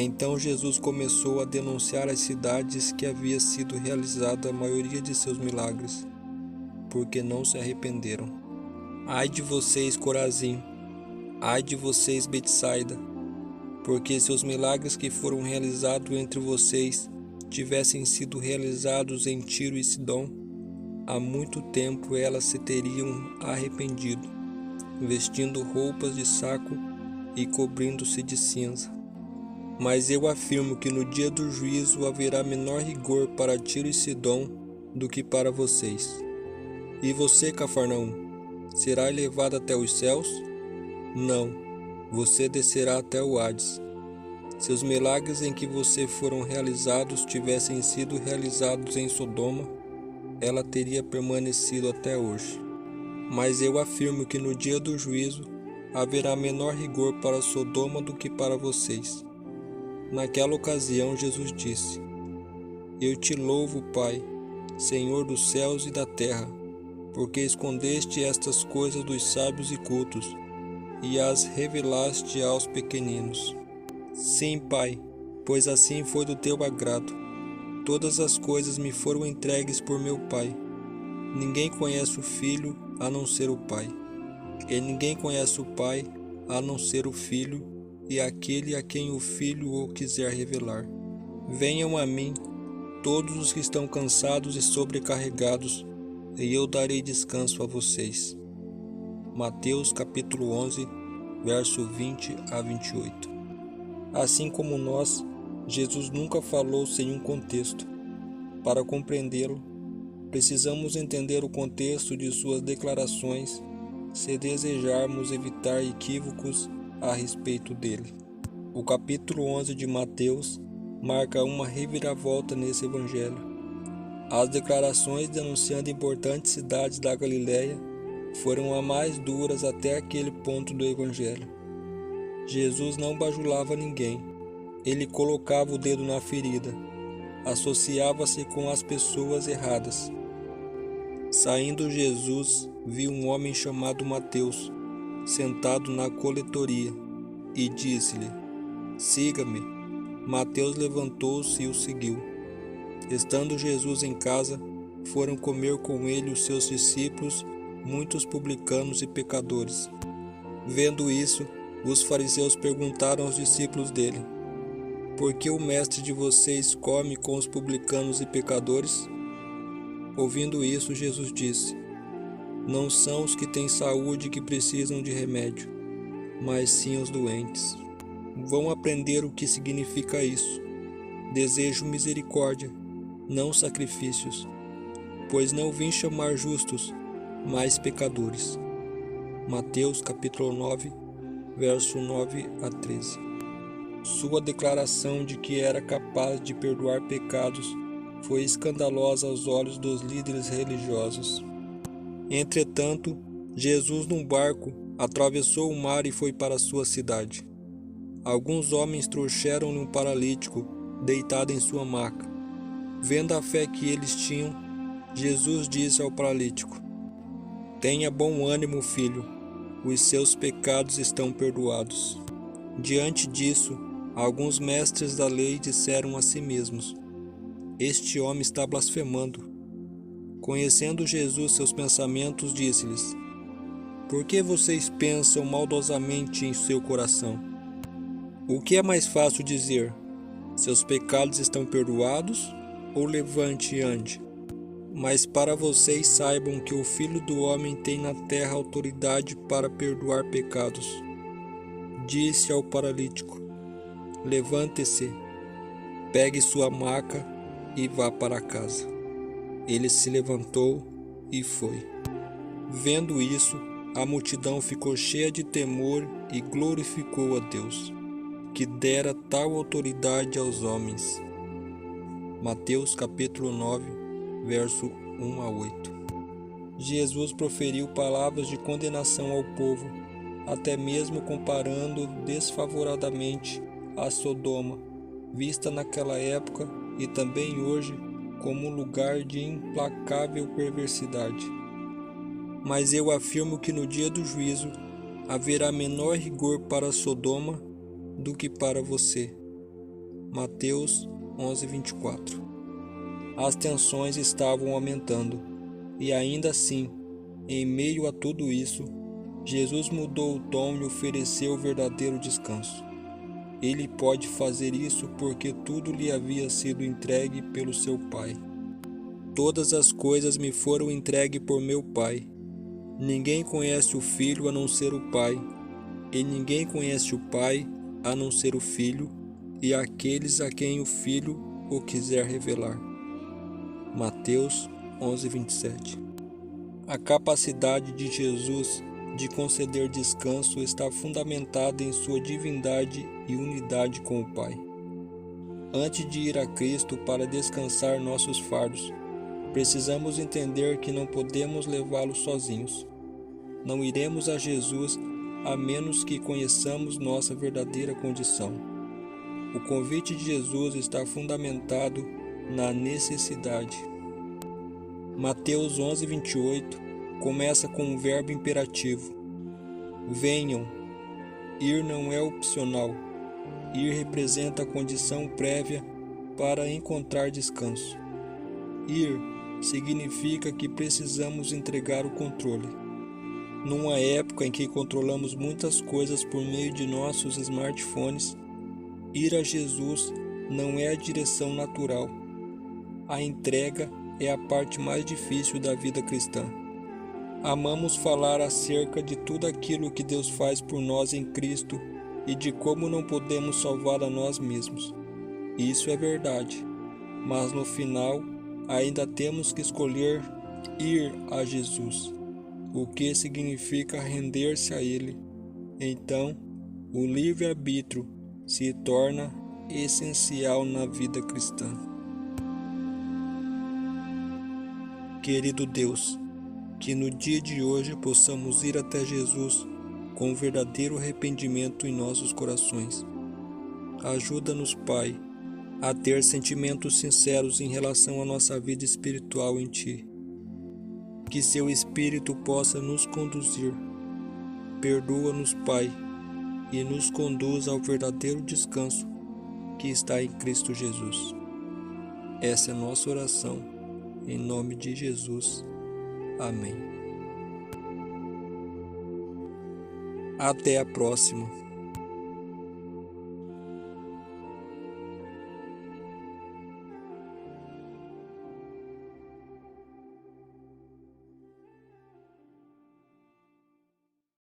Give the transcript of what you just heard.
Então Jesus começou a denunciar as cidades que havia sido realizada a maioria de seus milagres, porque não se arrependeram. Ai de vocês, Corazim! Ai de vocês, Betsaida! Porque se os milagres que foram realizados entre vocês tivessem sido realizados em Tiro e Sidom, há muito tempo elas se teriam arrependido, vestindo roupas de saco e cobrindo-se de cinza. Mas eu afirmo que no dia do juízo haverá menor rigor para Tiro e Sidom do que para vocês. E você, Cafarnaum, será elevado até os céus? Não, você descerá até o Hades. Se os milagres em que você foram realizados tivessem sido realizados em Sodoma, ela teria permanecido até hoje. Mas eu afirmo que no dia do juízo haverá menor rigor para Sodoma do que para vocês. Naquela ocasião Jesus disse: Eu te louvo, Pai, Senhor dos céus e da terra, porque escondeste estas coisas dos sábios e cultos, e as revelaste aos pequeninos. Sim, Pai, pois assim foi do teu agrado. Todas as coisas me foram entregues por meu Pai. Ninguém conhece o Filho a não ser o Pai, e ninguém conhece o Pai a não ser o Filho, e aquele a quem o Filho o quiser revelar. Venham a mim, todos os que estão cansados e sobrecarregados, e eu darei descanso a vocês. Mateus capítulo 11, verso 20 a 28. Assim como nós, Jesus nunca falou sem um contexto. Para compreendê-lo, precisamos entender o contexto de suas declarações se desejarmos evitar equívocos a respeito dele. O capítulo 11 de Mateus marca uma reviravolta nesse evangelho. As declarações denunciando importantes cidades da Galileia foram as mais duras até aquele ponto do evangelho. Jesus não bajulava ninguém. Ele colocava o dedo na ferida. Associava-se com as pessoas erradas. Saindo Jesus, viu um homem chamado Mateus, sentado na coletoria, e disse-lhe: Siga-me. Mateus levantou-se e o seguiu. Estando Jesus em casa, foram comer com ele os seus discípulos, muitos publicanos e pecadores. Vendo isso, os fariseus perguntaram aos discípulos dele: Por que o mestre de vocês come com os publicanos e pecadores? Ouvindo isso, Jesus disse: Não são os que têm saúde que precisam de remédio, mas sim os doentes. Vão aprender o que significa isso. Desejo misericórdia, não sacrifícios, pois não vim chamar justos, mas pecadores. Mateus capítulo 9, verso 9 a 13. Sua declaração de que era capaz de perdoar pecados foi escandalosa aos olhos dos líderes religiosos. Entretanto, Jesus num barco atravessou o mar e foi para sua cidade. Alguns homens trouxeram-lhe um paralítico deitado em sua maca. Vendo a fé que eles tinham, Jesus disse ao paralítico: Tenha bom ânimo, filho, os seus pecados estão perdoados. Diante disso, alguns mestres da lei disseram a si mesmos: Este homem está blasfemando. Conhecendo Jesus seus pensamentos, disse-lhes: Por que vocês pensam maldosamente em seu coração? O que é mais fácil dizer: Seus pecados estão perdoados, ou levante e ande? Mas para vocês saibam que o Filho do Homem tem na terra autoridade para perdoar pecados. Disse ao paralítico: Levante-se, pegue sua maca e vá para casa. Ele se levantou e foi. Vendo isso, a multidão ficou cheia de temor e glorificou a Deus, que dera tal autoridade aos homens. Mateus capítulo 9, verso 1 a 8. Jesus proferiu palavras de condenação ao povo, até mesmo comparando desfavoradamente a Sodoma, vista naquela época e também hoje como um lugar de implacável perversidade. Mas eu afirmo que no dia do juízo haverá menor rigor para Sodoma do que para você. Mateus 11:24. As tensões estavam aumentando, e ainda assim, em meio a tudo isso, Jesus mudou o tom e ofereceu o verdadeiro descanso. Ele pode fazer isso porque tudo lhe havia sido entregue pelo seu Pai. Todas as coisas me foram entregues por meu Pai. Ninguém conhece o Filho a não ser o Pai, e ninguém conhece o Pai a não ser o Filho, e aqueles a quem o Filho o quiser revelar. Mateus 11:27. A capacidade de Jesus de conceder descanso está fundamentada em sua divindade e unidade com o Pai. Antes de ir a Cristo para descansar nossos fardos, precisamos entender que não podemos levá-los sozinhos. Não iremos a Jesus a menos que conheçamos nossa verdadeira condição. O convite de Jesus está fundamentado na necessidade. Mateus 11:28 começa com um verbo imperativo. Venham. Ir não é opcional. Ir representa a condição prévia para encontrar descanso. Ir significa que precisamos entregar o controle. Numa época em que controlamos muitas coisas por meio de nossos smartphones, ir a Jesus não é a direção natural. A entrega é a parte mais difícil da vida cristã. Amamos falar acerca de tudo aquilo que Deus faz por nós em Cristo e de como não podemos salvar a nós mesmos. Isso é verdade, mas no final ainda temos que escolher ir a Jesus, o que significa render-se a Ele. Então, o livre-arbítrio se torna essencial na vida cristã. Querido Deus, que no dia de hoje possamos ir até Jesus com verdadeiro arrependimento em nossos corações. Ajuda-nos, Pai, a ter sentimentos sinceros em relação à nossa vida espiritual em Ti. Que Seu Espírito possa nos conduzir. Perdoa-nos, Pai, e nos conduz ao verdadeiro descanso que está em Cristo Jesus. Essa é a nossa oração, em nome de Jesus. Amém. Até a próxima.